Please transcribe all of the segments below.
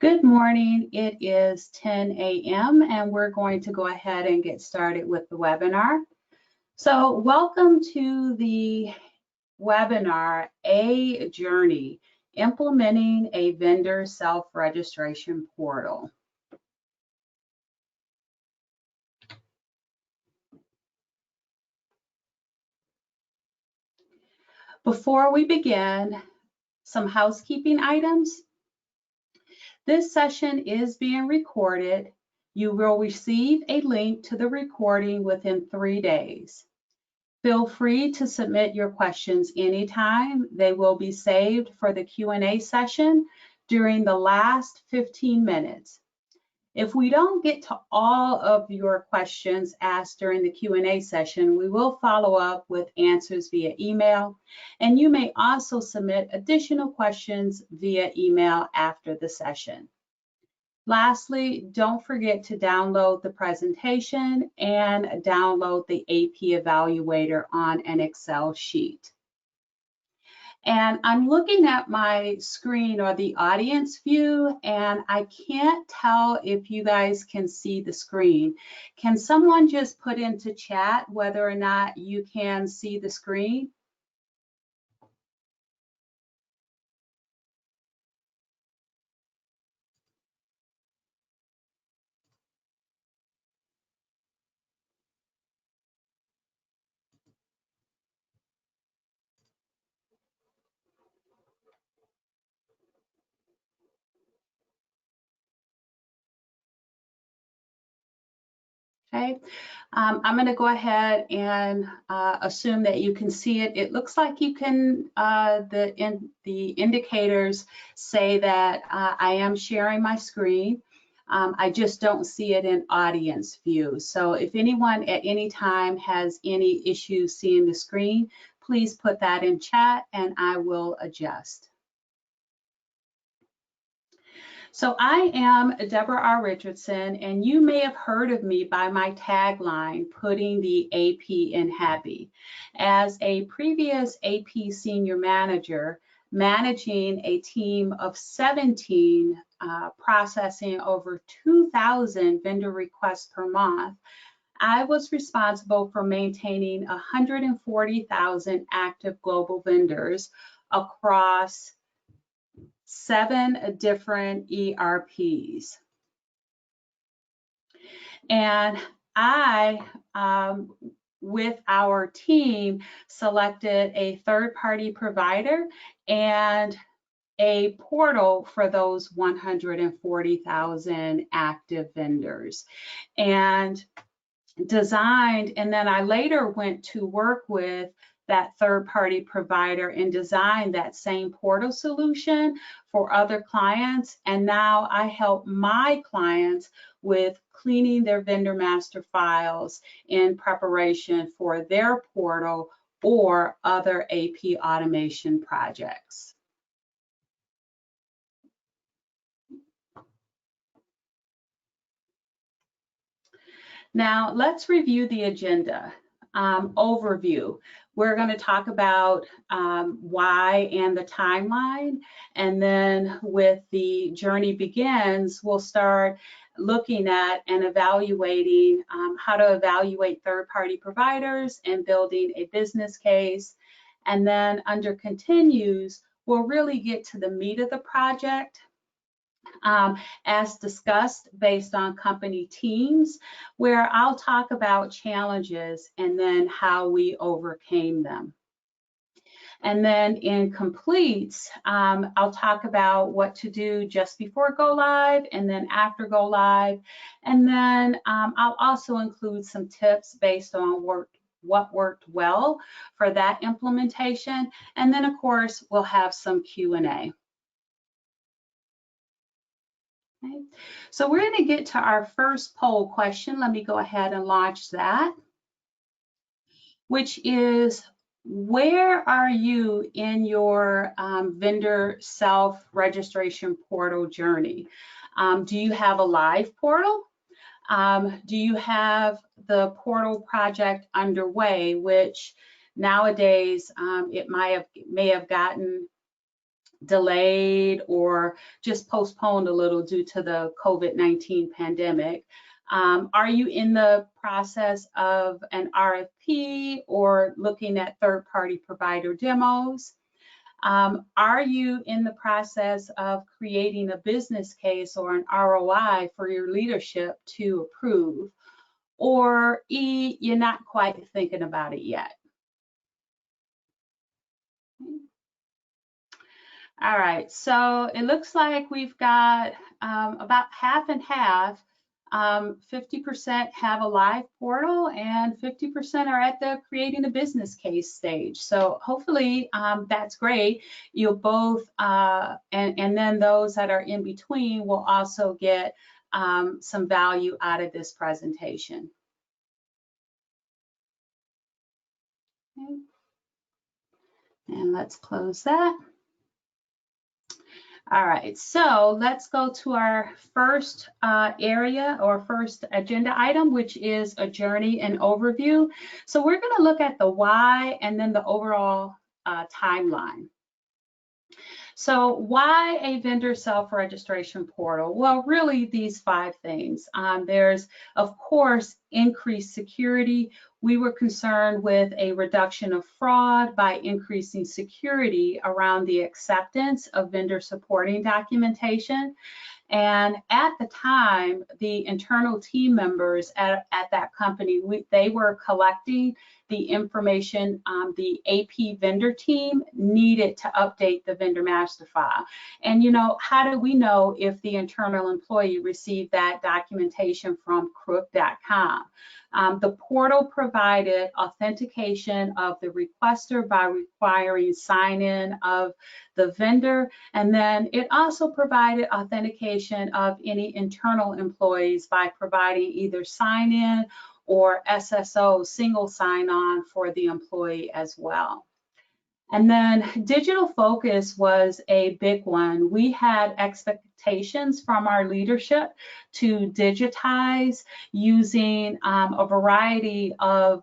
Good morning. It is 10 a.m. and we're going to go ahead and get started with the webinar. So welcome to the webinar, A Journey, Implementing a Vendor Self-Registration Portal. Before we begin, some housekeeping items. This session is being recorded. You will receive a link to the recording within 3 days. Feel free to submit your questions anytime. They will be saved for the Q&A session during the last 15 minutes. If we don't get to all of your questions asked during the Q&A session, we will follow up with answers via email, and you may also submit additional questions via email after the session. Lastly, don't forget to download the presentation and download the AP Evaluator on an Excel sheet. And I'm looking at my screen or the audience view, and I can't tell if you guys can see the screen. Can someone just put into chat whether or not you can see the screen? Okay, I'm going to go ahead and assume that you can see it. It looks like you can, the indicators say that I am sharing my screen. I just don't see it in audience view. So if anyone at any time has any issues seeing the screen, please put that in chat and I will adjust. So I am Deborah R. Richardson, and you may have heard of me by my tagline, putting the AP in happy. As a previous AP senior manager, managing a team of 17, processing over 2,000 vendor requests per month, I was responsible for maintaining 140,000 active global vendors across 7 different ERPs. And I, with our team, selected a third-party provider and a portal for those 140,000 active vendors. And designed, and then I later went to work with that third-party provider and design that same portal solution for other clients. And now I help my clients with cleaning their vendor master files in preparation for their portal or other AP automation projects. Now let's review the agenda. Overview. We're going to talk about why and the timeline, and then with the journey begins, we'll start looking at and evaluating how to evaluate third-party providers and building a business case. And then under continues, we'll really get to the meat of the project, as discussed based on company teams, where I'll talk about challenges and then how we overcame them. And then in completes, I'll talk about what to do just before go live and then after go live. And then I'll also include some tips based on what worked well for that implementation. And then of course, we'll have some Q&A. Okay. So we're going to get to our first poll question. Let me go ahead and launch that, which is, where are you in your vendor self-registration portal journey? Do you have a live portal? Do you have the portal project underway, which nowadays it may have gotten delayed or just postponed a little due to the COVID-19 pandemic? Are you in the process of an RFP or looking at third-party provider demos? Are you in the process of creating a business case or an ROI for your leadership to approve? Or E, you're not quite thinking about it yet? All right, so it looks like we've got about half and half. 50% have a live portal and 50% are at the creating a business case stage. So hopefully that's great. You'll both, and then those that are in between will also get some value out of this presentation. Okay. And let's close that. All right, so let's go to our first area or first agenda item, which is a journey and overview. So we're going to look at the why and then the overall timeline. So why a vendor self-registration portal? Well, really these 5 things. There's, of course, increased security. We were concerned with a reduction of fraud by increasing security around the acceptance of vendor supporting documentation. And at the time, the internal team members at that company, they were collecting the information the AP vendor team needed to update the vendor master file. And you know, how do we know if the internal employee received that documentation from crook.com? The portal provided authentication of the requester by requiring sign-in of the vendor, and then it also provided authentication of any internal employees by providing either sign-in or SSO, single sign-on for the employee as well. And then digital focus was a big one. We had expectations from our leadership to digitize using a variety of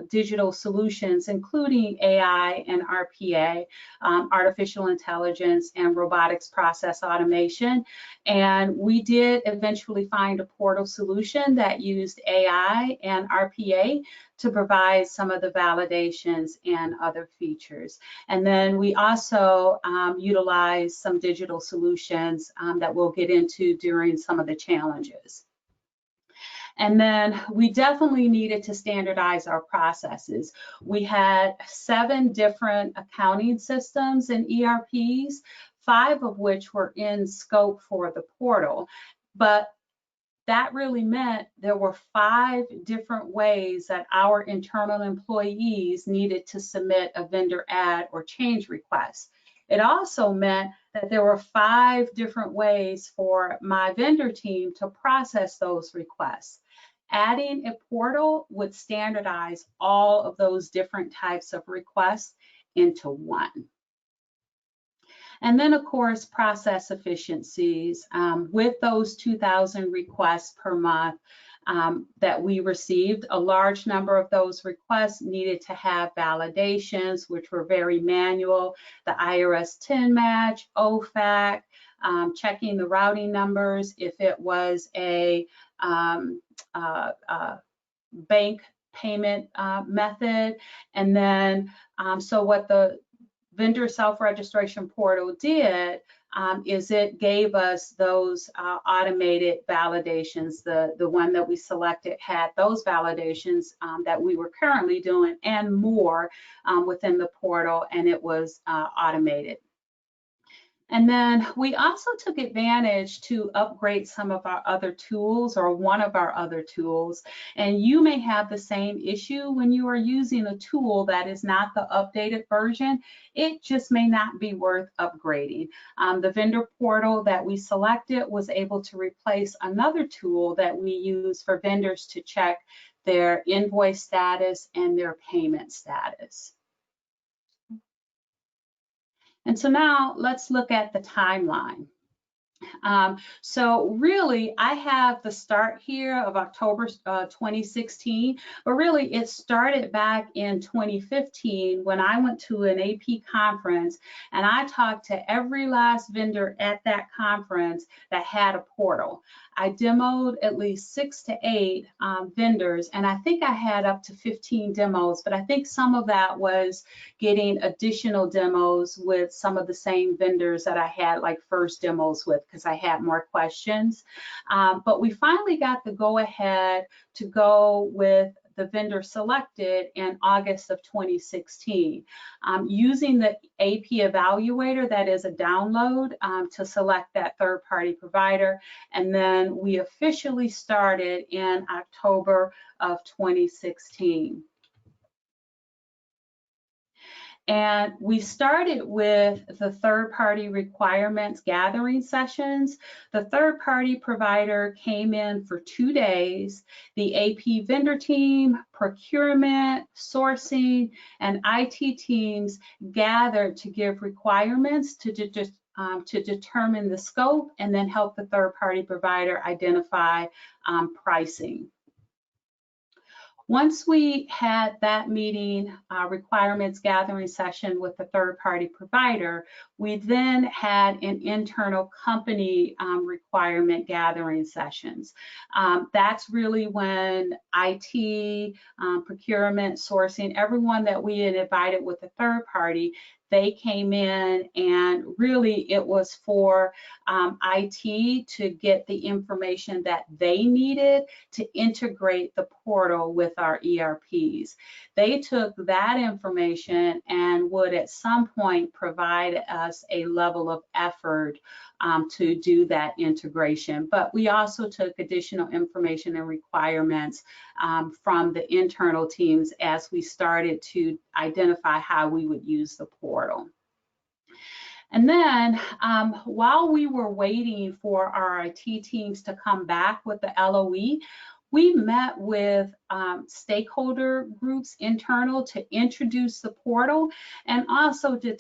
digital solutions, including AI and RPA, artificial intelligence and robotics process automation. And we did eventually find a portal solution that used AI and RPA to provide some of the validations and other features. And then we also utilize some digital solutions that we'll get into during some of the challenges. And then we definitely needed to standardize our processes. We had 7 different accounting systems and ERPs, 5 of which were in scope for the portal. But that really meant there were 5 different ways that our internal employees needed to submit a vendor add or change request. It also meant that there were 5 different ways for my vendor team to process those requests. Adding a portal would standardize all of those different types of requests into one. And then, of course, process efficiencies. With those 2,000 requests per month that we received, a large number of those requests needed to have validations, which were very manual, the IRS TIN match, OFAC, checking the routing numbers, if it was a bank payment method. And then, so what the vendor self-registration portal did is it gave us those automated validations. The one that we selected had those validations that we were currently doing and more within the portal, and it was automated. And then we also took advantage to upgrade some of our other tools, or one of our other tools. And you may have the same issue when you are using a tool that is not the updated version. It just may not be worth upgrading. The vendor portal that we selected was able to replace another tool that we use for vendors to check their invoice status and their payment status. And so now let's look at the timeline. So really, I have the start here of October 2016, but really it started back in 2015 when I went to an AP conference and I talked to every last vendor at that conference that had a portal. I demoed at least 6 to 8 vendors, and I think I had up to 15 demos, but I think some of that was getting additional demos with some of the same vendors that I had like first demos with, because I had more questions. But we finally got the go ahead to go with the vendor selected in August of 2016, using the AP evaluator, that is a download, to select that third-party provider. And then we officially started in October of 2016. And we started with the third-party requirements gathering sessions. The third-party provider came in for 2 days. The AP vendor team, procurement, sourcing, and IT teams gathered to give requirements to determine the scope and then help the third-party provider identify pricing. Once we had that meeting, requirements gathering session with the third-party provider, we then had an internal company requirement gathering sessions. That's really when IT, procurement, sourcing, everyone that we had invited with the third party, they came in, and really it was for IT to get the information that they needed to integrate the portal with our ERPs. They took that information and would at some point provide us a level of effort to do that integration. But we also took additional information and requirements from the internal teams as we started to identify how we would use the portal. And then while we were waiting for our IT teams to come back with the LOE, we met with stakeholder groups internal to introduce the portal and also to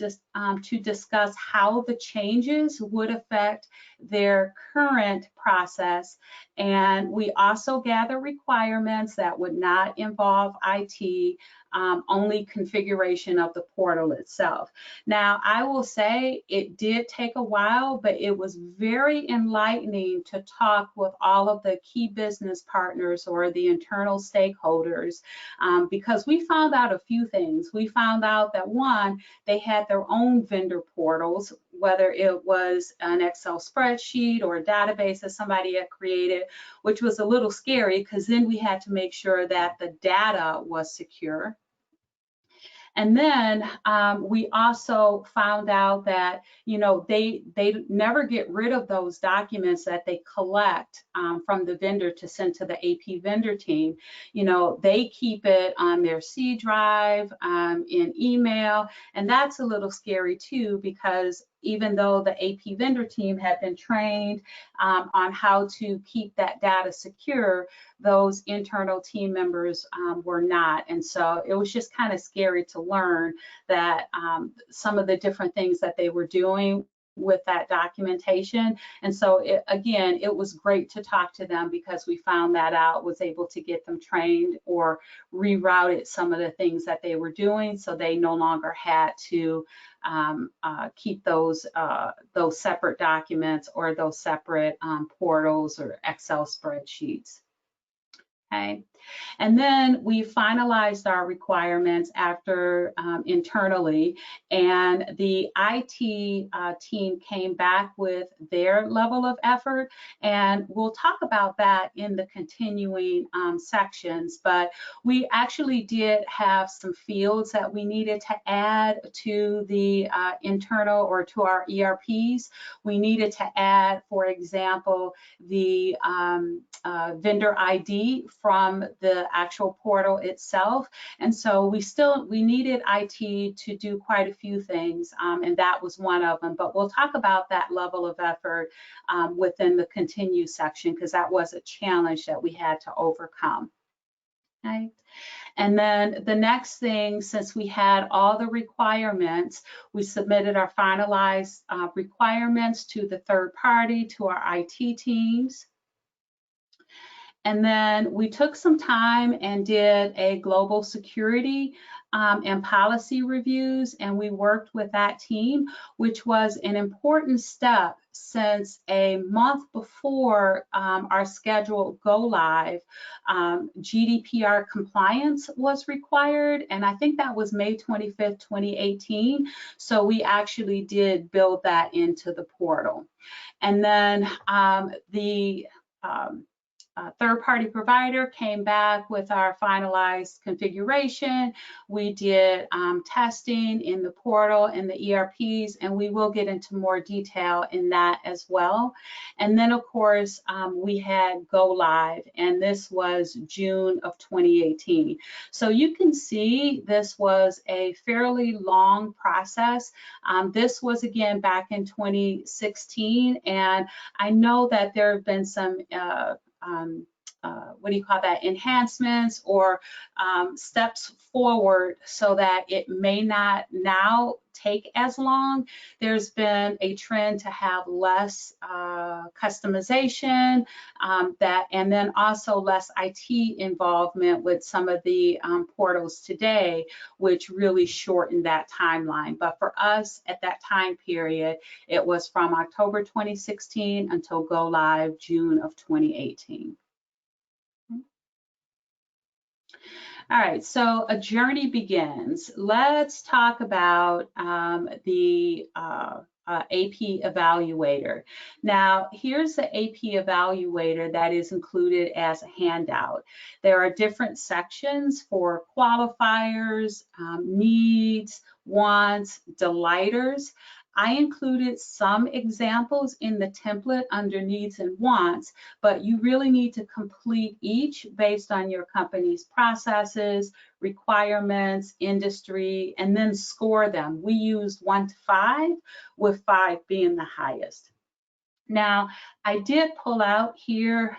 discuss how the changes would affect their current process. And we also gather requirements that would not involve IT, only configuration of the portal itself. Now, I will say it did take a while, but it was very enlightening to talk with all of the key business partners or the internal stakeholders, because we found out a few things. We found out that, one, they had their own vendor portals, whether it was an Excel spreadsheet or a database that somebody had created, which was a little scary because then we had to make sure that the data was secure. And then we also found out that, you know, they never get rid of those documents that they collect from the vendor to send to the AP vendor team. You know, they keep it on their C drive, in email, and that's a little scary too, because even though the AP vendor team had been trained on how to keep that data secure, those internal team members were not. And so it was just kind of scary to learn that some of the different things that they were doing with that documentation. And so again, it was great to talk to them because we found that out, was able to get them trained or rerouted some of the things that they were doing so they no longer had to keep those separate documents or those separate portals or Excel spreadsheets. Okay. And then we finalized our requirements after internally, and the IT team came back with their level of effort, and we'll talk about that in the continuing sections. But we actually did have some fields that we needed to add to the internal or to our ERPs. We needed to add, for example, the vendor ID from the actual portal itself. And so we needed IT to do quite a few things, and that was one of them. But we'll talk about that level of effort within the continue section, because that was a challenge that we had to overcome. Okay. And then the next thing, since we had all the requirements, we submitted our finalized requirements to the third party, to our IT teams. And then we took some time and did a global security and policy reviews, and we worked with that team, which was an important step since a month before our scheduled go live, GDPR compliance was required, and I think that was May 25th, 2018. So we actually did build that into the portal. And then the third-party provider came back with our finalized configuration. We did testing in the portal and the ERPs, and we will get into more detail in that as well. And then, of course, we had go live, and this was June of 2018. So you can see this was a fairly long process. This was, again, back in 2016, and I know that there have been some enhancements or steps forward so that it may not now take as long. There's been a trend to have less customization, and then also less IT involvement with some of the portals today, which really shortened that timeline. But for us at that time period, it was from October 2016 until go live June of 2018. All right, so a journey begins. Let's talk about the AP Evaluator. Now, here's the AP Evaluator that is included as a handout. There are different sections for qualifiers, needs, wants, delighters. I included some examples in the template under needs and wants, but you really need to complete each based on your company's processes, requirements, industry, and then score them. We used 1 to 5, with 5 being the highest. Now, I did pull out here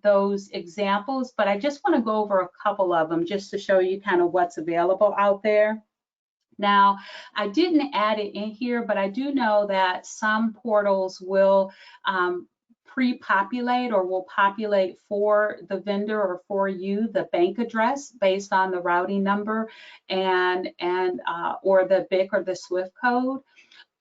those examples, but I just want to go over a couple of them just to show you kind of what's available out there. Now, I didn't add it in here, but I do know that some portals will pre-populate or will populate for the vendor or for you the bank address based on the routing number and or the BIC or the SWIFT code.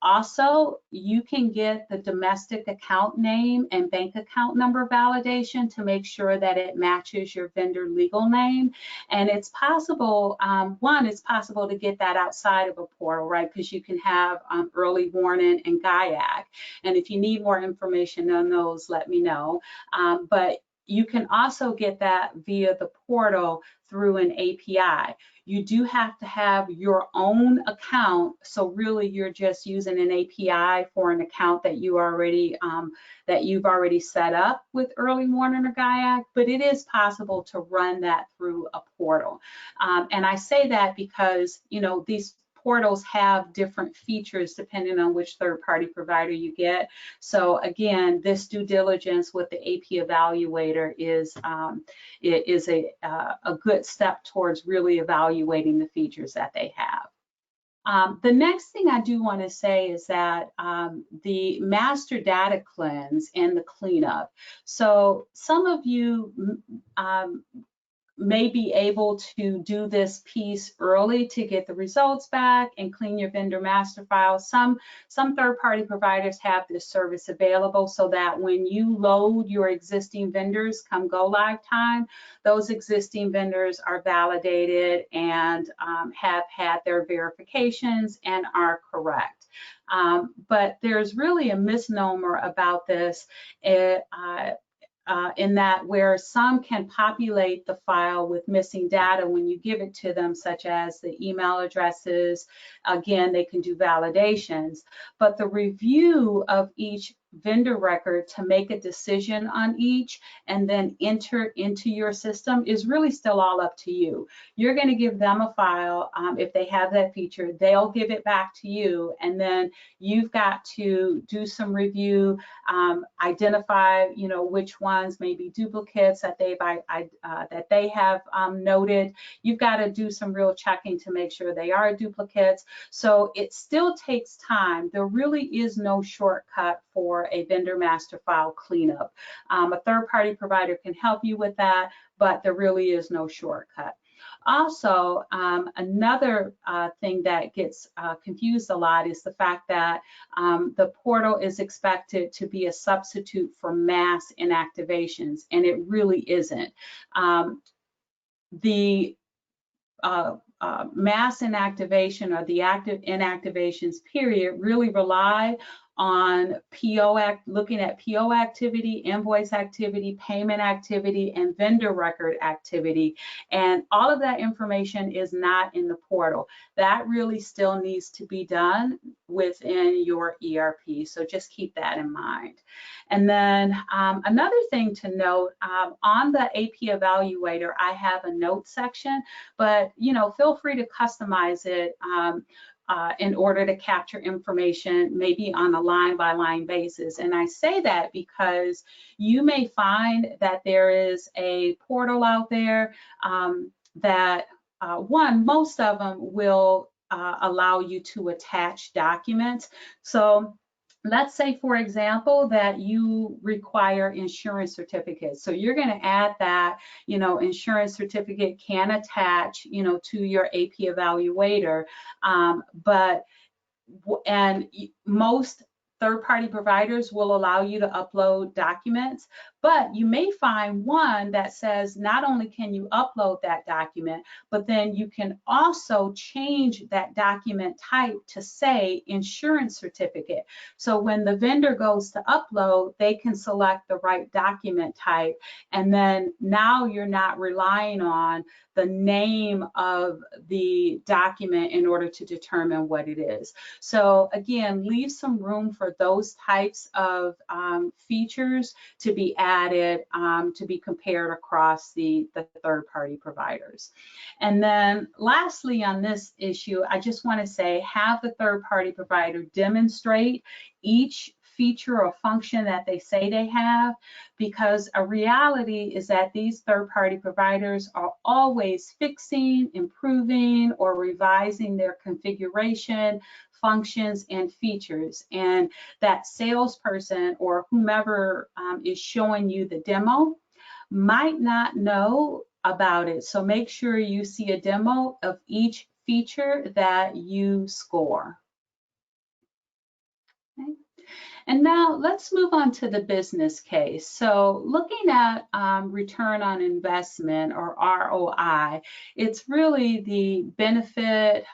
Also, you can get the domestic account name and bank account number validation to make sure that it matches your vendor legal name. And it's possible, one, it's possible to get that outside of a portal, right? Because you can have early warning and GIAC. And if you need more information on those, let me know. But you can also get that via the portal through an API. You do have to have your own account, so really you're just using an API for an account that you already that you've already set up with early warning or GIAC, but it is possible to run that through a portal. And I say that because, you know, these portals have different features depending on which third-party provider you get. So again, this due diligence with the AP Evaluator is a good step towards really evaluating the features that they have. The next thing I do want to say is that the master data cleanse and the cleanup. So some of you may be able to do this piece early to get the results back and clean your vendor master file. Some third-party providers have this service available so that when you load your existing vendors come go live time, those existing vendors are validated and have had their verifications and are correct. But there's really a misnomer about this. In that where some can populate the file with missing data when you give it to them, such as the email addresses. Again, they can do validations, but the review of each vendor record to make a decision on each and then enter into your system is really still all up to you. You're going to give them a file. If they have that feature, they'll give it back to you, and then you've got to do some review, identify, which ones may be duplicates that they have noted. You've got to do some real checking to make sure they are duplicates. So it still takes time. There really is no shortcut for a vendor master file cleanup. A third-party provider can help you with that, but there really is no shortcut. Also, another thing that gets confused a lot is the fact that the portal is expected to be a substitute for mass inactivations, and it really isn't. The mass inactivation or the active inactivations period really rely on looking at PO activity, invoice activity, payment activity, and vendor record activity. And all of that information is not in the portal. That really still needs to be done within your ERP. So just keep that in mind. And then another thing to note, on the AP Evaluator, I have a note section, but feel free to customize it in order to capture information maybe on a line-by-line basis. And I say that because you may find that there is a portal out there that, most of them will allow you to attach documents. So let's say, for example, that you require insurance certificates. So you're going to add that, insurance certificate can attach, to your AP Evaluator. And most third-party providers will allow you to upload documents, but you may find one that says not only can you upload that document, but then you can also change that document type to say insurance certificate. So when the vendor goes to upload, they can select the right document type, and then now you're not relying on the name of the document in order to determine what it is. So again, leave some room for those types of features to be added, to be compared across the third-party providers. And then lastly on this issue, I just want to say, have the third-party provider demonstrate each feature or function that they say they have, because a reality is that these third-party providers are always fixing, improving, or revising their configuration, functions, and features. And that salesperson or whomever is showing you the demo might not know about it. So make sure you see a demo of each feature that you score. Okay. And now let's move on to the business case. So looking at return on investment, or ROI, it's really the benefit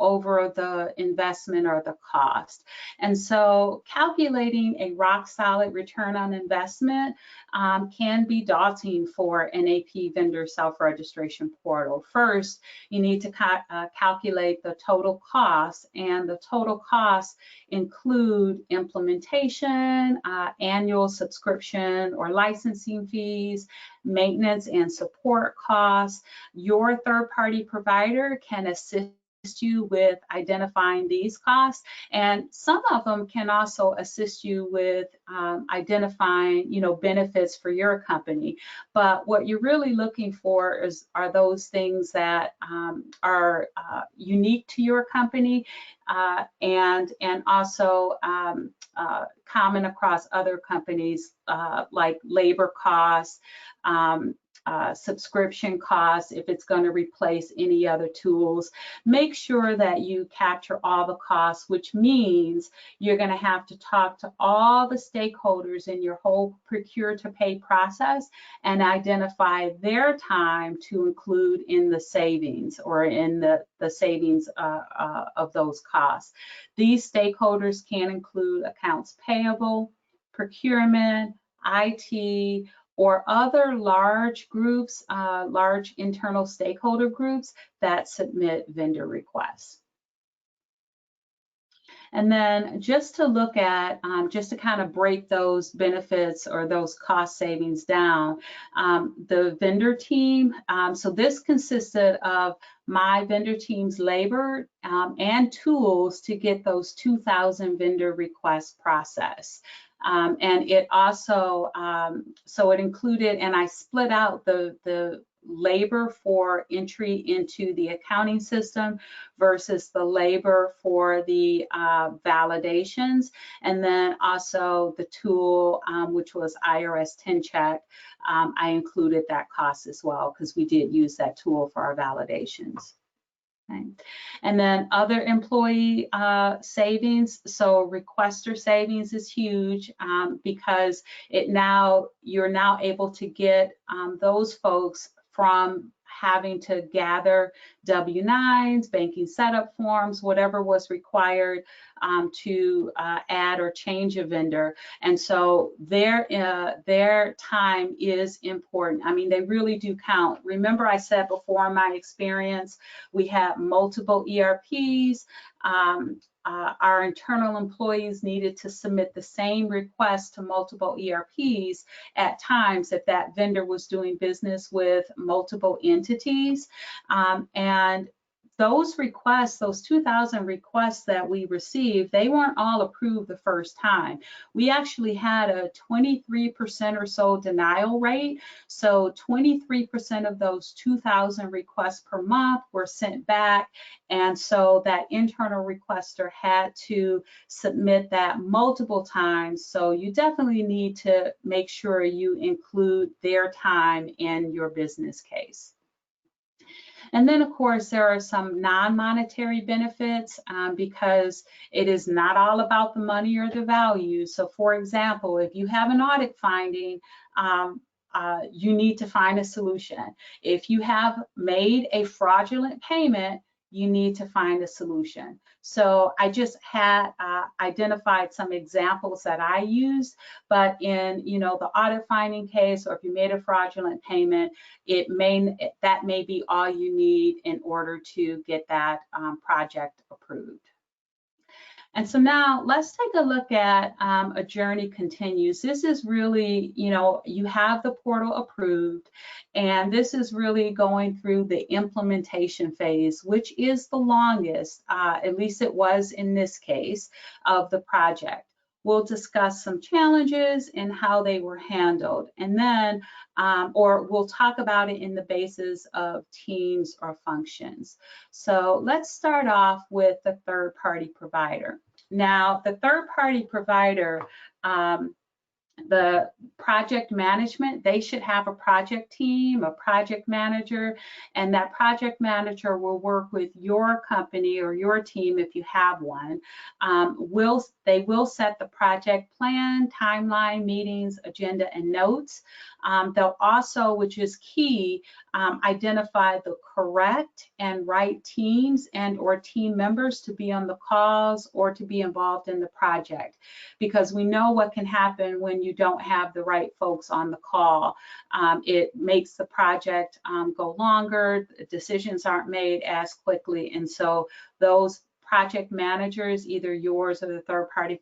over the investment or the cost. And so calculating a rock solid return on investment can be daunting for an AP vendor self-registration portal. First, you need to calculate the total cost, and the total costs include implementation, annual subscription or licensing fees, maintenance and support costs. Your third-party provider can assist you with identifying these costs, and some of them can also assist you with identifying, benefits for your company. But what you're really looking for are those things that are unique to your company, and also common across other companies, like labor costs, subscription costs, if it's going to replace any other tools. Make sure that you capture all the costs, which means you're going to have to talk to all the stakeholders in your whole procure to pay process and identify their time to include in the savings, or in the savings of those costs. These stakeholders can include accounts payable, procurement, IT, or other large groups, large internal stakeholder groups that submit vendor requests. And then just to look at, just to kind of break those benefits or those cost savings down, the vendor team, so this consisted of my vendor team's labor and tools to get those 2,000 vendor requests processed. And it also, so it included, and I split out the labor for entry into the accounting system versus the labor for the validations, and then also the tool, which was IRS 10 check. I included that cost as well because we did use that tool for our validations. Okay. And then other employee savings. So requester savings is huge because you're now able to get those folks from having to gather W-9s, banking setup forms, whatever was required to add or change a vendor. And so their time is important. I mean, they really do count. Remember I said before in my experience, we had multiple ERPs. Our internal employees needed to submit the same request to multiple ERPs at times if that vendor was doing business with multiple entities. And those requests, those 2,000 requests that we received, they weren't all approved the first time. We actually had a 23% or so denial rate. So 23% of those 2,000 requests per month were sent back. And so that internal requester had to submit that multiple times. So you definitely need to make sure you include their time in your business case. And then, of course, there are some non-monetary benefits because it is not all about the money or the value. So, for example, if you have an audit finding, you need to find a solution. If you have made a fraudulent payment, you need to find a solution. So I just had identified some examples that I used, but in the audit finding case, or if you made a fraudulent payment, that may be all you need in order to get that project approved. And so now let's take a look at a journey continues. This is really, you have the portal approved, and this is really going through the implementation phase, which is the longest, at least it was in this case, of the project. We'll discuss some challenges and how they were handled, and then, or we'll talk about it in the basis of teams or functions. So let's start off with the third-party provider. Now, the third-party provider, the project management, they should have a project team, a project manager, and that project manager will work with your company or your team if you have one. They will set the project plan, timeline, meetings, agenda, and notes. They'll also, which is key, identify the correct and right teams and or team members to be on the calls or to be involved in the project, because we know what can happen when you don't have the right folks on the call. It makes the project go longer, decisions aren't made as quickly, and so those project managers, either yours or the third party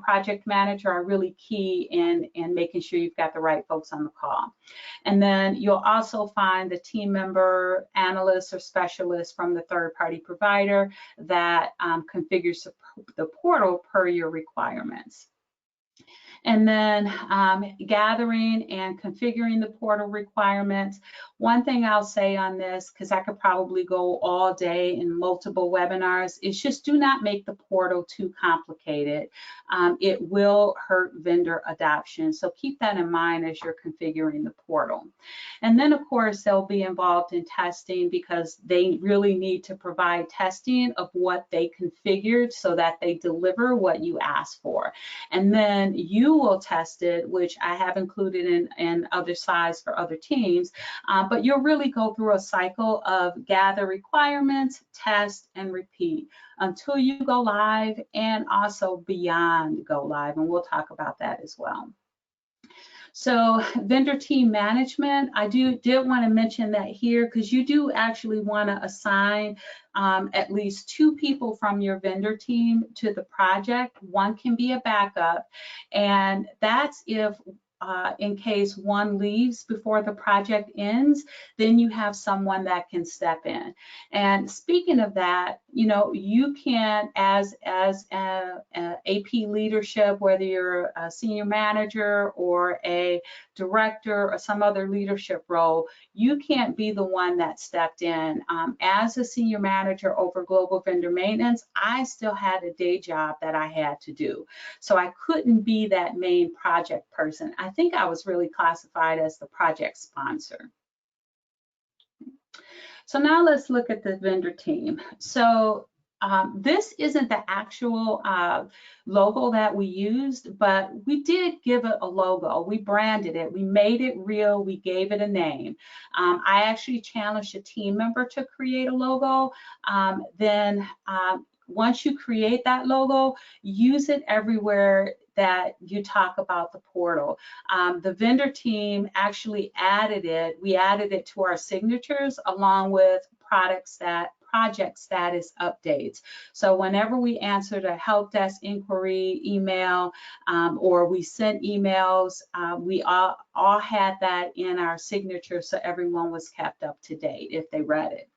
project manager, are really key in making sure you've got the right folks on the call. And then you'll also find the team member, analyst, or specialist from the third party provider that configures the portal per your requirements. And then gathering and configuring the portal requirements. One thing I'll say on this, because I could probably go all day in multiple webinars, is just do not make the portal too complicated. It will hurt vendor adoption. So keep that in mind as you're configuring the portal. And then, of course, they'll be involved in testing because they really need to provide testing of what they configured so that they deliver what you ask for. And then you will test it, which I have included in other slides for other teams, but you'll really go through a cycle of gather requirements, test, and repeat until you go live, and also beyond go live, and we'll talk about that as well. So vendor team management, I did want to mention that here because you do actually want to assign at least 2 people from your vendor team to the project. One can be a backup, and that's if in case one leaves before the project ends, then you have someone that can step in. And speaking of that, you know, you can, as AP leadership, whether you're a senior manager or a director or some other leadership role, you can't be the one that stepped in. As a senior manager over global vendor maintenance, I still had a day job that I had to do. So I couldn't be that main project person. I think I was really classified as the project sponsor. So now let's look at the vendor team. So this isn't the actual logo that we used, but we did give it a logo. We branded it, we made it real, we gave it a name. I actually challenged a team member to create a logo. Once you create that logo, use it everywhere that you talk about the portal. The vendor team actually added it. We added it to our signatures along with project status updates. So whenever we answered a help desk inquiry email or we sent emails, we all had that in our signature so everyone was kept up to date if they read it.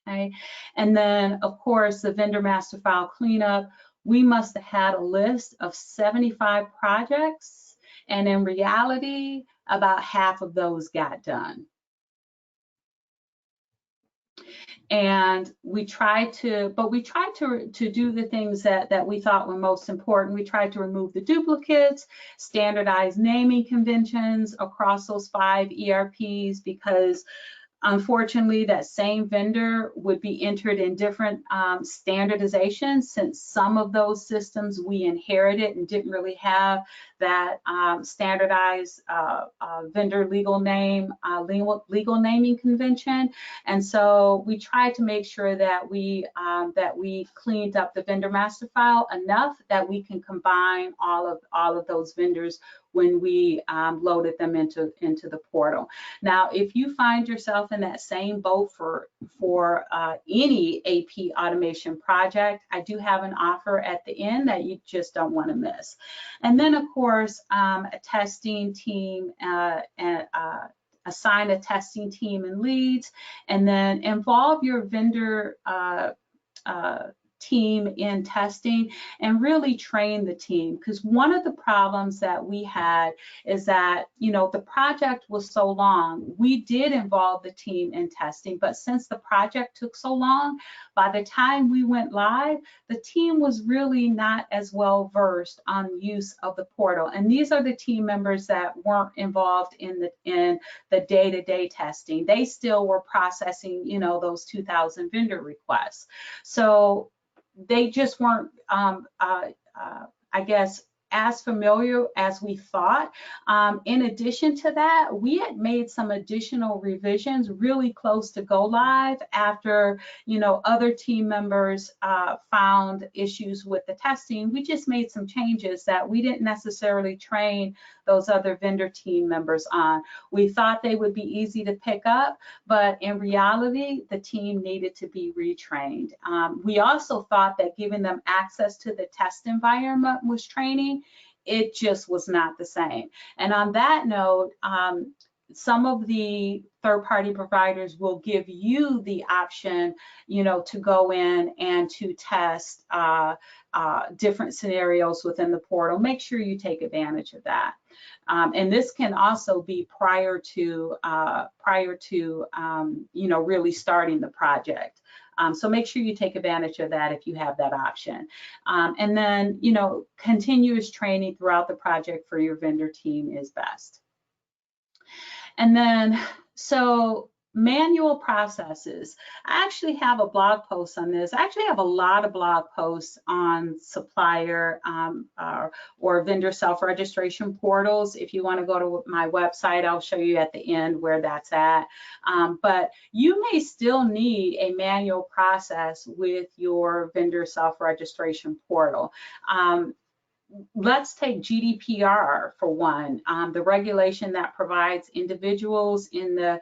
Okay. And then, of course, the vendor master file cleanup, we must have had a list of 75 projects, and in reality, about half of those got done. And we tried to do the things that we thought were most important. We tried to remove the duplicates, standardize naming conventions across those 5 ERPs, because unfortunately, that same vendor would be entered in different standardizations, since some of those systems we inherited and didn't really have that standardized vendor legal naming convention. And so we tried to make sure that we cleaned up the vendor master file enough that we can combine all of those vendors when we loaded them into the portal. Now, if you find yourself in that same boat for any AP automation project, I do have an offer at the end that you just don't want to miss. And then, of course, a testing team and assign a testing team and leads, and then involve your vendor team in testing and really train the team. Because one of the problems that we had is that, you know, the project was so long. We did involve the team in testing, but since the project took so long, by the time we went live, the team was really not as well versed on use of the portal. And these are the team members that weren't involved in the day-to-day testing. They still were processing, you know, those 2,000 vendor requests. So they just weren't, I guess, as familiar as we thought. In addition to that, we had made some additional revisions really close to go live after, you know, other team members found issues with the testing. We just made some changes that we didn't necessarily train those other vendor team members on. We thought they would be easy to pick up, but in reality, the team needed to be retrained. We also thought that giving them access to the test environment was training. It just was not the same. And on that note, some of the third-party providers will give you the option, you know, to go in and to test different scenarios within the portal. Make sure you take advantage of that. And this can also be prior to you know, really starting the project. So make sure you take advantage of that if you have that option. And then, you know, continuous training throughout the project for your vendor team is best. And then, so manual processes. I actually have a blog post on this. I actually have a lot of blog posts on supplier or vendor self-registration portals. If you want to go to my website, I'll show you at the end where that's at. But you may still need a manual process with your vendor self-registration portal. let's take GDPR for one, the regulation that provides individuals in the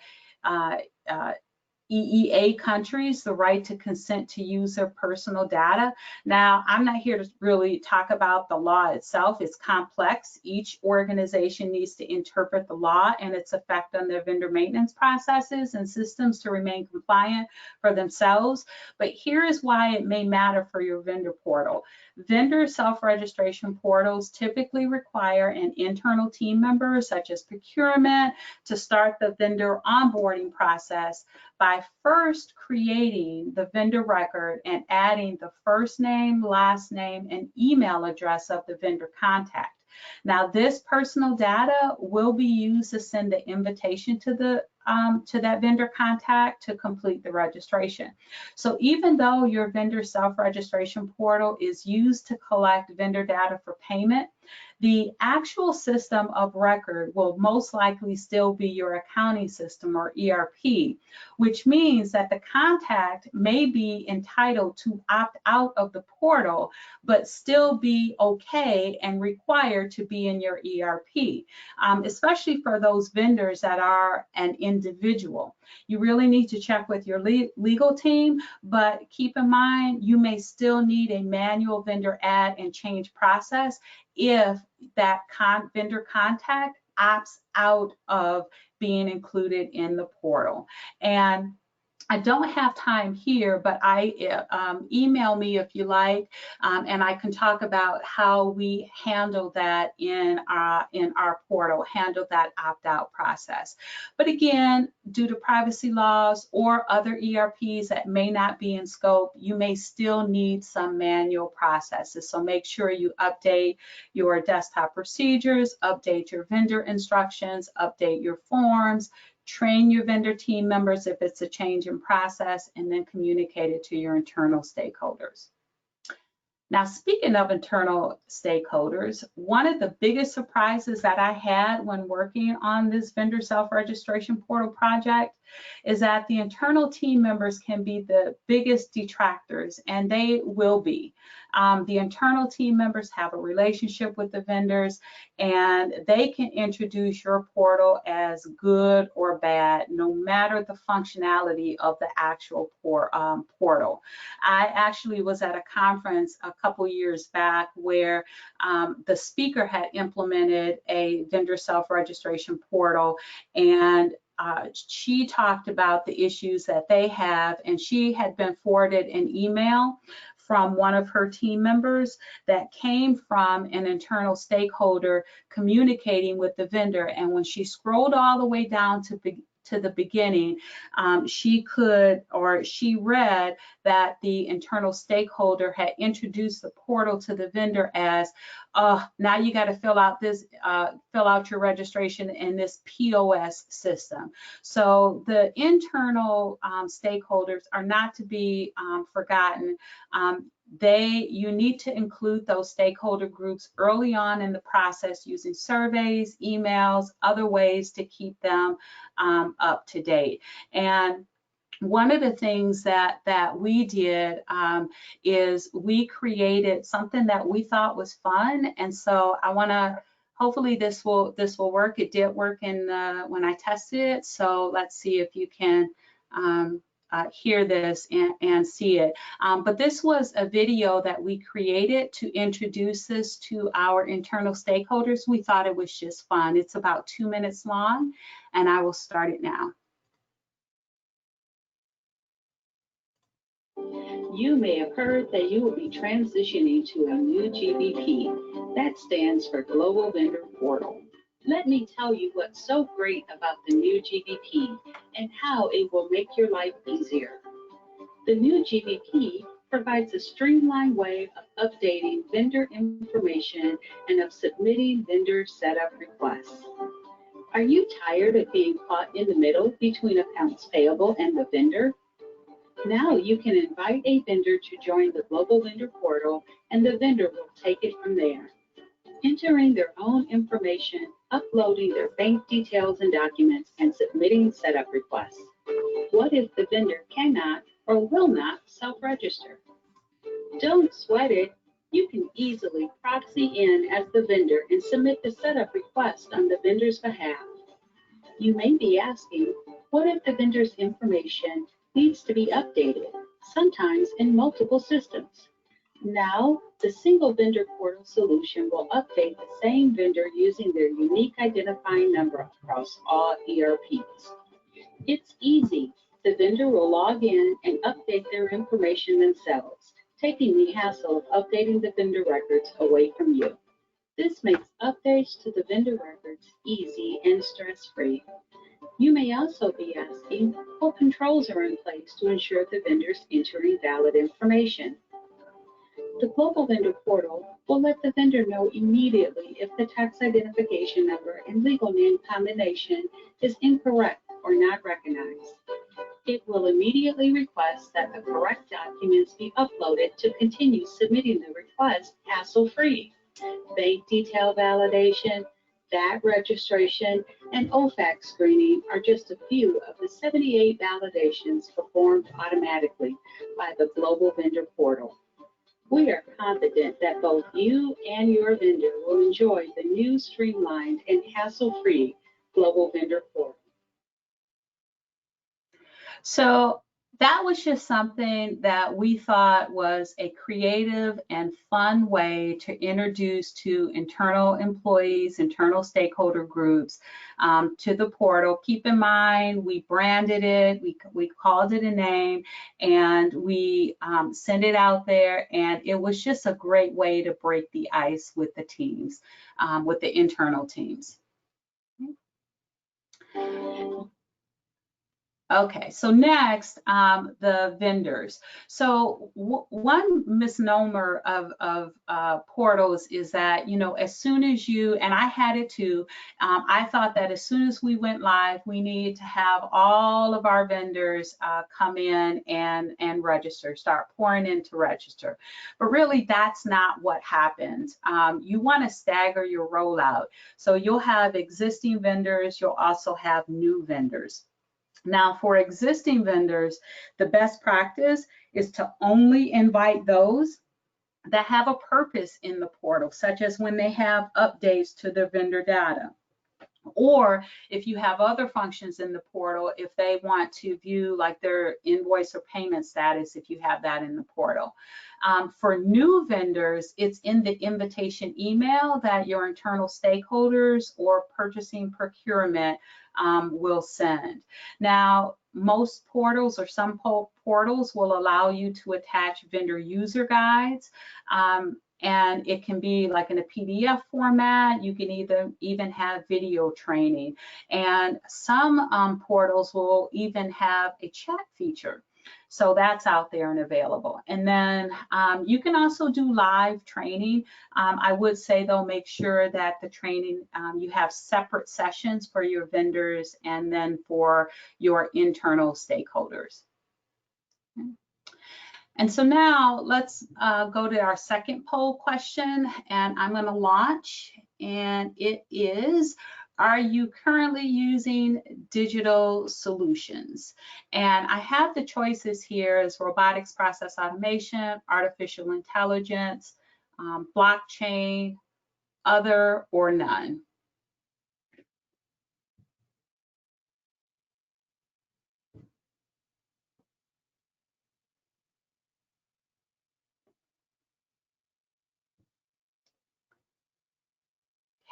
EEA countries the right to consent to use their personal data. Now, I'm not here to really talk about the law itself. It's complex. Each organization needs to interpret the law and its effect on their vendor maintenance processes and systems to remain compliant for themselves. But here is why it may matter for your vendor portal. Vendor self-registration portals typically require an internal team member, such as procurement, to start the vendor onboarding process by first creating the vendor record and adding the first name, last name, and email address of the vendor contact. Now, this personal data will be used to send the invitation to that vendor contact to complete the registration. So even though your vendor self-registration portal is used to collect vendor data for payment, the actual system of record will most likely still be your accounting system or ERP, which means that the contact may be entitled to opt out of the portal, but still be okay and required to be in your ERP, especially for those vendors that are an individual. You really need to check with your legal team, but keep in mind you may still need a manual vendor add and change process if that vendor contact opts out of being included in the portal. And I don't have time here, but email me if you like, and I can talk about how we handle that in our portal, handle that opt-out process. But again, due to privacy laws or other ERPs that may not be in scope, you may still need some manual processes. So make sure you update your desktop procedures, update your vendor instructions, update your forms, train your vendor team members if it's a change in process, and then communicate it to your internal stakeholders. Now, speaking of internal stakeholders, one of the biggest surprises that I had when working on this vendor self-registration portal project is that the internal team members can be the biggest detractors, and they will be. The internal team members have a relationship with the vendors, and they can introduce your portal as good or bad, no matter the functionality of the actual portal. I actually was at a conference a couple years back where the speaker had implemented a vendor self-registration portal, and she talked about the issues that they have, and she had been forwarded an email from one of her team members that came from an internal stakeholder communicating with the vendor. And when she scrolled all the way down to the beginning, she read that the internal stakeholder had introduced the portal to the vendor as, now you got to fill out your registration in this POS system. So the internal stakeholders are not to be forgotten. You need to include those stakeholder groups early on in the process using surveys, emails, other ways to keep them up to date. And one of the things that we did is we created something that we thought was fun, and so I want to. Hopefully this will work. It did work when I tested it. So let's see if you can hear this and see it. But this was a video that we created to introduce this to our internal stakeholders. We thought it was just fun. It's about 2 minutes long, and I will start it now. You may have heard that you will be transitioning to a new GVP. That stands for Global Vendor Portal. Let me tell you what's so great about the new GVP and how it will make your life easier. The new GVP provides a streamlined way of updating vendor information and of submitting vendor setup requests. Are you tired of being caught in the middle between accounts payable and the vendor? Now you can invite a vendor to join the Global Vendor Portal, and the vendor will take it from there. Entering their own information, uploading their bank details and documents, and submitting setup requests. What if the vendor cannot or will not self-register? Don't sweat it. You can easily proxy in as the vendor and submit the setup request on the vendor's behalf. You may be asking, what if the vendor's information needs to be updated, sometimes in multiple systems? Now, the single vendor portal solution will update the same vendor using their unique identifying number across all ERPs. It's easy. The vendor will log in and update their information themselves, taking the hassle of updating the vendor records away from you. This makes updates to the vendor records easy and stress-free. You may also be asking what controls are in place to ensure the vendor's entering valid information. The Global Vendor Portal will let the vendor know immediately if the tax identification number and legal name combination is incorrect or not recognized. It will immediately request that the correct documents be uploaded to continue submitting the request hassle-free. Bank detail validation, VAT registration, and OFAC screening are just a few of the 78 validations performed automatically by the Global Vendor Portal. We are confident that both you and your vendor will enjoy the new streamlined and hassle-free Global Vendor Portal. So that was just something that we thought was a creative and fun way to introduce to internal employees, internal stakeholder groups to the portal. Keep in mind, we branded it, we called it a name, and we sent it out there, and it was just a great way to break the ice with the teams, with the internal teams. Okay, so next, the vendors. So one misnomer of portals is that, you know, as soon as you, and I had it too, I thought that as soon as we went live, we needed to have all of our vendors come in and register, start pouring in to register. But really, that's not what happens. You want to stagger your rollout. So you'll have existing vendors, you'll also have new vendors. Now, for existing vendors, the best practice is to only invite those that have a purpose in the portal, such as when they have updates to their vendor data. Or if you have other functions in the portal, if they want to view like their invoice or payment status, if you have that in the portal. For new vendors, it's in the invitation email that your internal stakeholders or purchasing procurement will send. Now, most portals or some portals will allow you to attach vendor user guides. And it can be like in a PDF format. You can even have video training. And some portals will even have a chat feature. So that's out there and available. And then you can also do live training. I would say though, make sure that the training, you have separate sessions for your vendors and then for your internal stakeholders. Okay. And so now let's go to our second poll question, and I'm going to launch, and it is, are you currently using digital solutions? And I have the choices here as robotics process automation, artificial intelligence, blockchain, other, or none.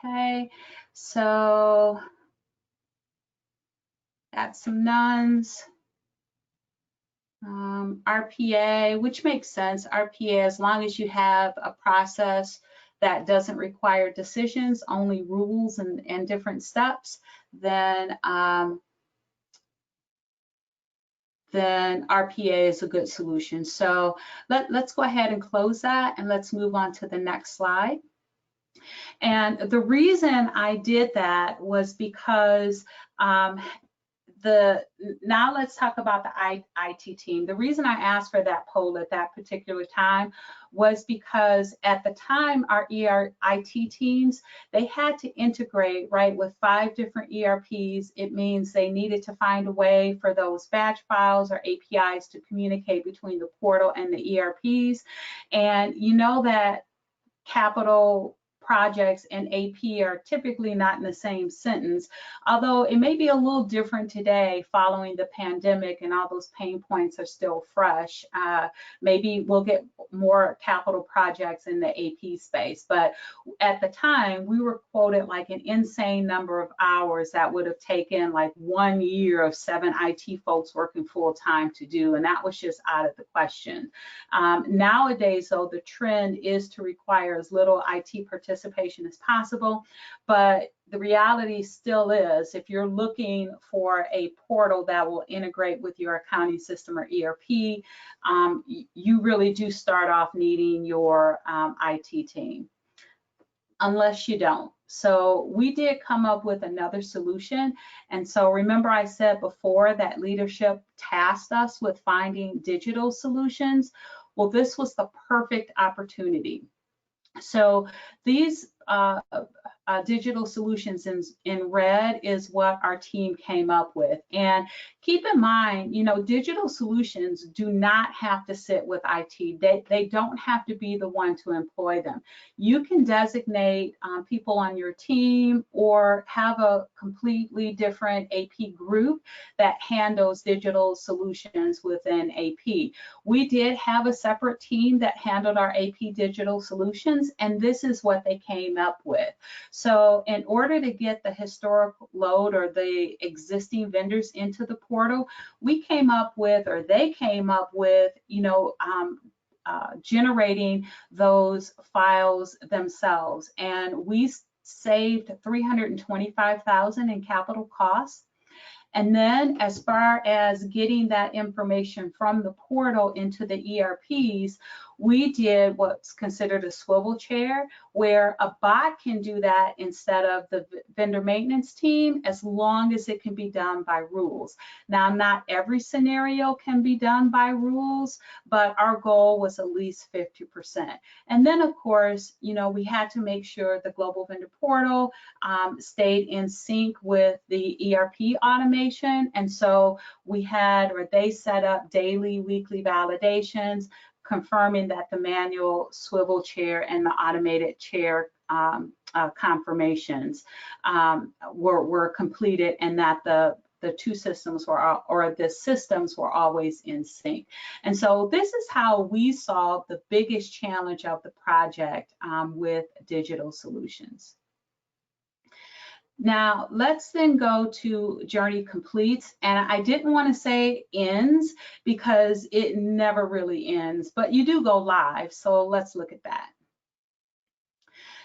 Okay, so got some nones. RPA, which makes sense. RPA, as long as you have a process that doesn't require decisions, only rules and different steps, then RPA is a good solution. So let's go ahead and close that, and let's move on to the next slide. And the reason I did that was because now let's talk about the IT team. The reason I asked for that poll at that particular time was because at the time our IT teams, they had to integrate, right, with 5 different ERPs. It means they needed to find a way for those batch files or APIs to communicate between the portal and the ERPs. And you know that capital projects and AP are typically not in the same sentence, although it may be a little different today following the pandemic and all those pain points are still fresh. Maybe we'll get more capital projects in the AP space, but at the time we were quoted like an insane number of hours that would have taken like 1 year of 7 IT folks working full time to do, and that was just out of the question. Nowadays, though, the trend is to require as little IT participation as possible, but the reality still is, if you're looking for a portal that will integrate with your accounting system or ERP, you really do start off needing your IT team, unless you don't. So we did come up with another solution. And so remember I said before that leadership tasked us with finding digital solutions. Well, this was the perfect opportunity. So these digital solutions in red is what our team came up with. And keep in mind, you know, digital solutions do not have to sit with IT. They don't have to be the one to employ them. You can designate people on your team or have a completely different AP group that handles digital solutions within AP. We did have a separate team that handled our AP digital solutions, and this is what they came up with. So in order to get the historical load or the existing vendors into the portal, we came up with, or they came up with, you know, generating those files themselves. And we saved $325,000 in capital costs. And then as far as getting that information from the portal into the ERPs, we did what's considered a swivel chair, where a bot can do that instead of the vendor maintenance team, as long as it can be done by rules. Now, not every scenario can be done by rules, but our goal was at least 50%. And then, of course, you know, we had to make sure the global vendor portal stayed in sync with the ERP automation. And so we had, or they set up daily, weekly validations, confirming that the manual swivel chair and the automated chair confirmations were completed, and that the two systems were, or the systems were always in sync. And so this is how we solved the biggest challenge of the project with digital solutions. Now, let's then go to journey completes. And I didn't want to say ends because it never really ends, but you do go live. So let's look at that.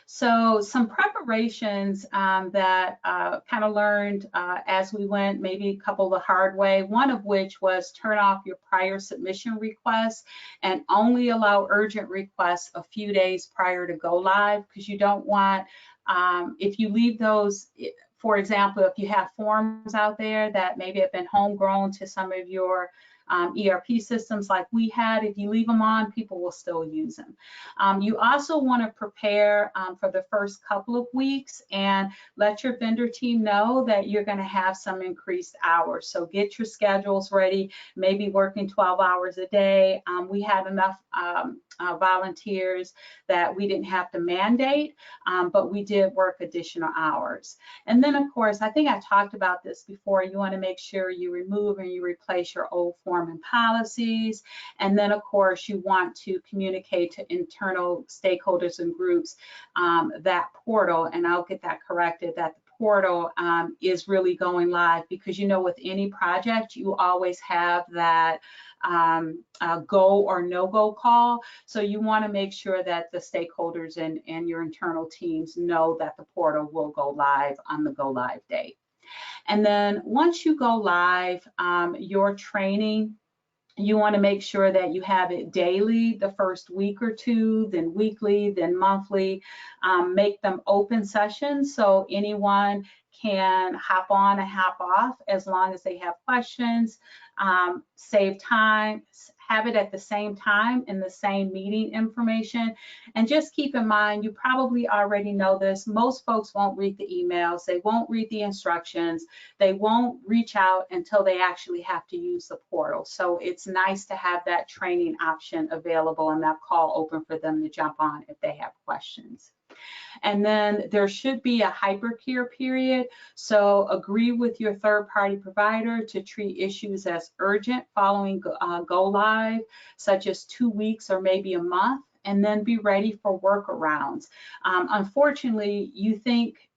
So some preparations that kind of learned as we went, maybe a couple the hard way, one of which was turn off your prior submission requests and only allow urgent requests a few days prior to go live, because you don't want, if you leave those, for example, if you have forms out there that maybe have been homegrown to some of your ERP systems like we had, if you leave them on, people will still use them. You also want to prepare for the first couple of weeks and let your vendor team know that you're going to have some increased hours. So get your schedules ready, maybe working 12 hours a day. We had enough volunteers that we didn't have to mandate, but we did work additional hours. And then, of course, I think I talked about this before, you want to make sure you remove and you replace your old form and policies. And then, of course, you want to communicate to internal stakeholders and groups that portal, and I'll get that corrected, that the portal is really going live, because you know with any project you always have that go or no go call. So you want to make sure that the stakeholders and your internal teams know that the portal will go live on the go live date. And then once you go live, your training, you want to make sure that you have it daily the first week or two, then weekly, then monthly. Make them open sessions so anyone can hop on and hop off as long as they have questions. Save time, have it at the same time in the same meeting information. And just keep in mind, you probably already know this, most folks won't read the emails, they won't read the instructions, they won't reach out until they actually have to use the portal. So it's nice to have that training option available and that call open for them to jump on if they have questions. And then there should be a hypercare period. So agree with your third-party provider to treat issues as urgent following go live, such as 2 weeks or maybe a month, and then be ready for workarounds. Unfortunately, you think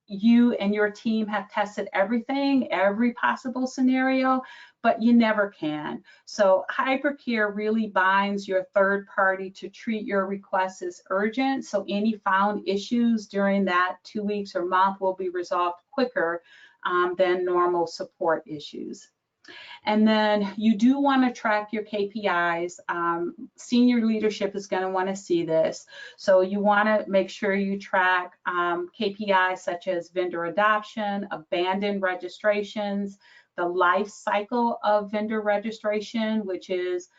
you and your team have tested everything, every possible scenario, but you never can. So hypercare really binds your third party to treat your request as urgent. So any found issues during that 2 weeks or month will be resolved quicker than normal support issues. And then you do want to track your KPIs. Senior leadership is going to want to see this. So you want to make sure you track KPIs such as vendor adoption, abandoned registrations, the life cycle of vendor registration, which is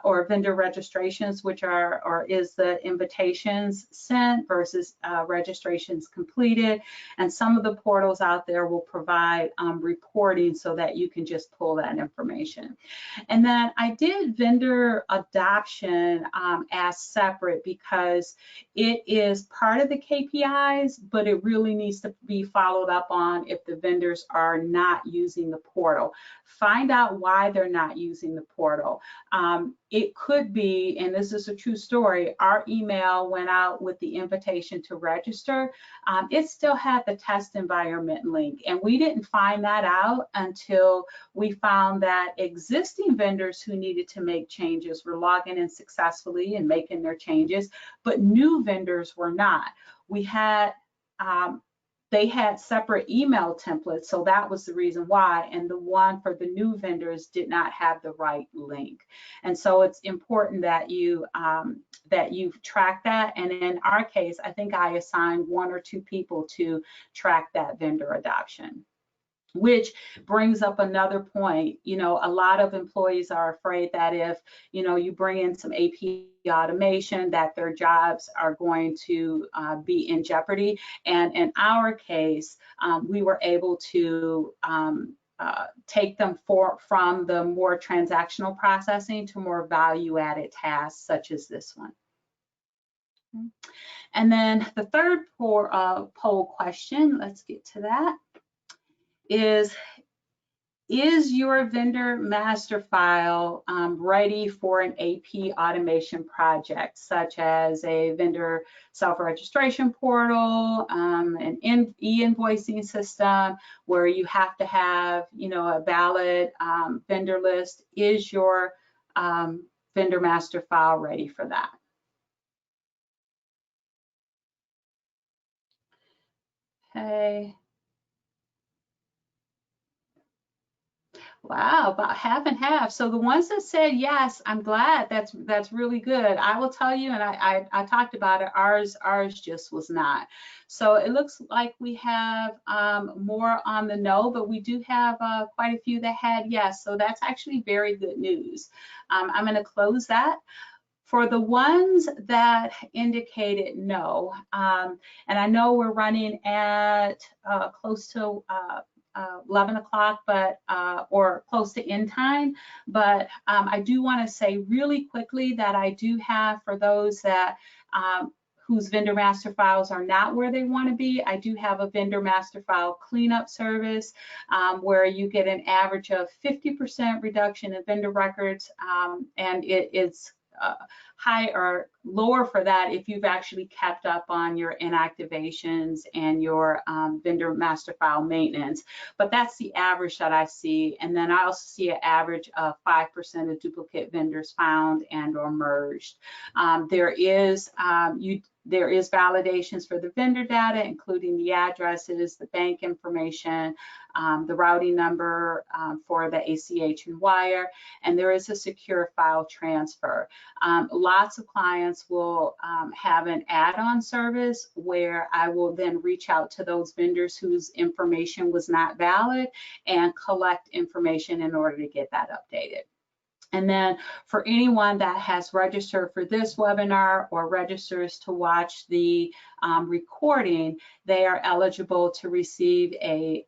or vendor registrations, which are or is the invitations sent versus registrations completed. And some of the portals out there will provide reporting so that you can just pull that information. And then I did vendor adoption as separate because it is part of the KPIs, but it really needs to be followed up on if the vendors are not using the portal. Find out why they're not using the portal. It could be, and this is a true story, our email went out with the invitation to register. It still had the test environment link, and we didn't find that out until we found that existing vendors who needed to make changes were logging in successfully and making their changes, but new vendors were not. We had they had separate email templates, so that was the reason why, and the one for the new vendors did not have the right link. And so it's important that you track that, and in our case, I think I assigned 1 or 2 people to track that vendor adoption. Which brings up another point. You know, a lot of employees are afraid that if, you know, you bring in some AP automation, that their jobs are going to be in jeopardy. And in our case, we were able to take them from the more transactional processing to more value-added tasks, such as this one. And then the third poll question, let's get to that, is your vendor master file ready for an AP automation project, such as a vendor self-registration portal, an e-invoicing system where you have to have, you know, a valid vendor list? Is your vendor master file ready for that? Okay. Wow, about half and half. So the ones that said yes, I'm glad. That's really good. I will tell you, and I talked about it. Ours just was not. So it looks like we have more on the no, but we do have quite a few that had yes. So that's actually very good news. I'm going to close that. For the ones that indicated no, and I know we're running at close to 11 o'clock, but or close to end time, but I do want to say really quickly that I do have, for those that whose vendor master files are not where they want to be, I do have a vendor master file cleanup service where you get an average of 50% reduction in vendor records, and it's high or lower for that if you've actually kept up on your inactivations and your vendor master file maintenance. But that's the average that I see. And then I also see an average of 5% of duplicate vendors found and or merged. There is validations for the vendor data, including the addresses, the bank information, the routing number for the ACH and wire, and there is a secure file transfer. Lots of clients will have an add-on service where I will then reach out to those vendors whose information was not valid and collect information in order to get that updated. And then for anyone that has registered for this webinar or registers to watch the recording, they are eligible to receive a,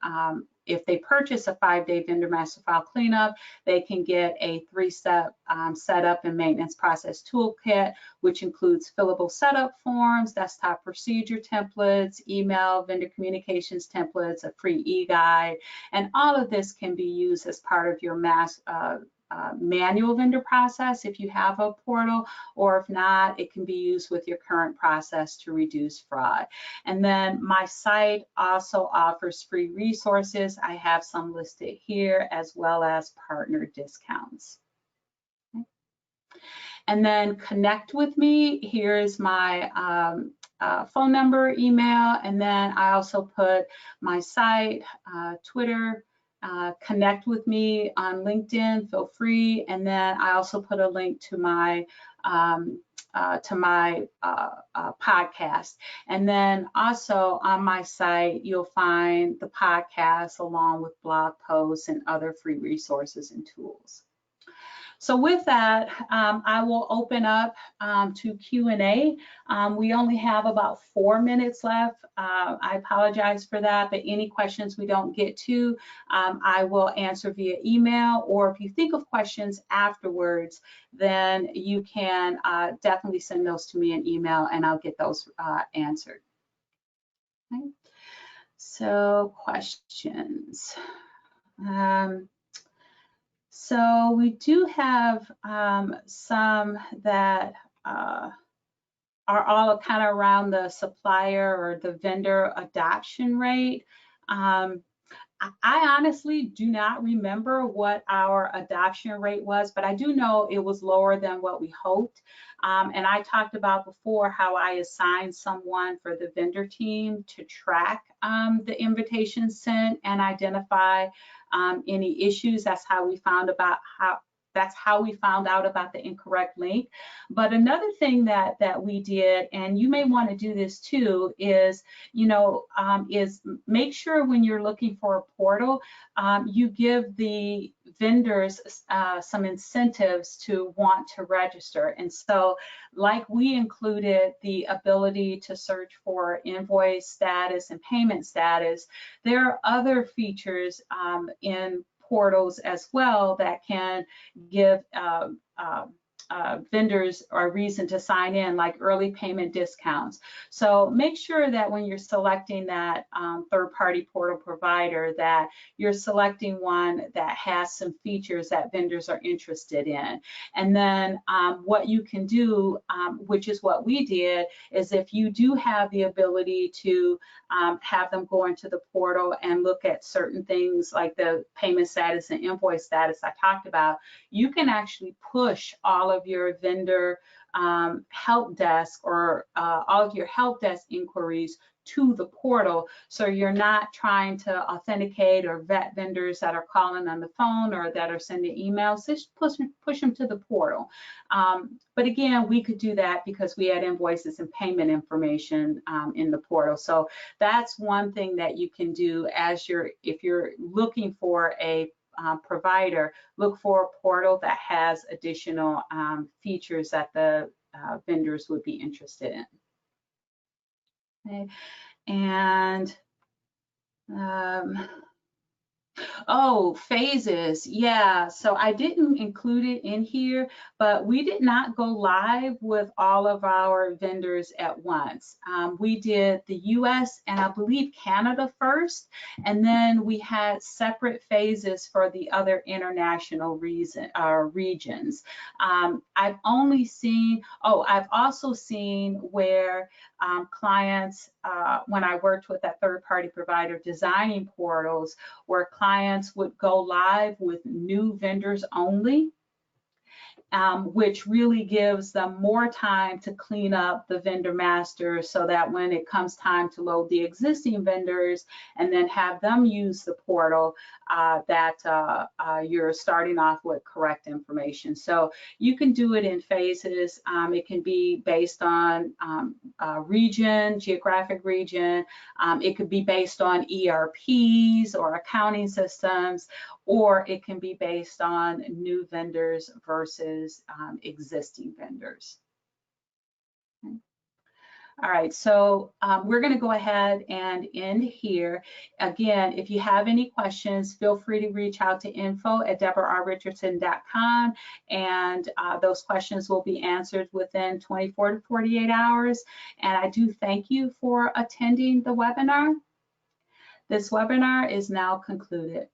if they purchase a 5-day vendor master file cleanup, they can get a 3-step setup and maintenance process toolkit, which includes fillable setup forms, desktop procedure templates, email vendor communications templates, a free e-guide, and all of this can be used as part of your manual vendor process if you have a portal, or if not, it can be used with your current process to reduce fraud. And then my site also offers free resources. I have some listed here, as well as partner discounts. And then connect with me. Here's my phone number, email, and then I also put my site, Twitter. Connect with me on LinkedIn, feel free. And then I also put a link to my podcast. And then also on my site, you'll find the podcast along with blog posts and other free resources and tools. So with that, I will open up to Q&A. We only have about 4 minutes left. I apologize for that, but any questions we don't get to, I will answer via email, or if you think of questions afterwards, then you can definitely send those to me in email and I'll get those answered. Okay. So questions. So we do have some that are all kind of around the supplier or the vendor adoption rate. I honestly do not remember what our adoption rate was, but I do know it was lower than what we hoped. And I talked about before how I assigned someone for the vendor team to track the invitations sent and identify any issues. That's how we found out about the incorrect link. But another thing that we did, and you may want to do this too, is is make sure when you're looking for a portal, you give the vendors some incentives to want to register. And so, like we included the ability to search for invoice status and payment status, there are other features in portals as well that can give vendors a reason to sign in, like early payment discounts. So make sure that when you're selecting that third-party portal provider, that you're selecting one that has some features that vendors are interested in. And then what you can do, which is what we did, is if you do have the ability to have them go into the portal and look at certain things like the payment status and invoice status I talked about, you can actually push all of your vendor help desk or all of your help desk inquiries to the portal, so you're not trying to authenticate or vet vendors that are calling on the phone or that are sending emails. Just push them to the portal. But again, we could do that because we had invoices and payment information in the portal. So that's one thing that you can do if you're looking for a provider, look for a portal that has additional features that the vendors would be interested in. Okay. And oh, phases. Yeah, so I didn't include it in here, but we did not go live with all of our vendors at once. We did the US and I believe Canada first, and then we had separate phases for the other international regions. I've also seen where clients, when I worked with that third-party provider designing portals, where clients would go live with new vendors only, which really gives them more time to clean up the vendor master, so that when it comes time to load the existing vendors and then have them use the portal, that you're starting off with correct information. So you can do it in phases. It can be based on region, geographic region. It could be based on ERPs or accounting systems, or it can be based on new vendors versus existing vendors. Okay. All right, so we're going to go ahead and end here. Again, if you have any questions, feel free to reach out to info@deborarrichardson.com, and those questions will be answered within 24 to 48 hours. And I do thank you for attending the webinar. This webinar is now concluded.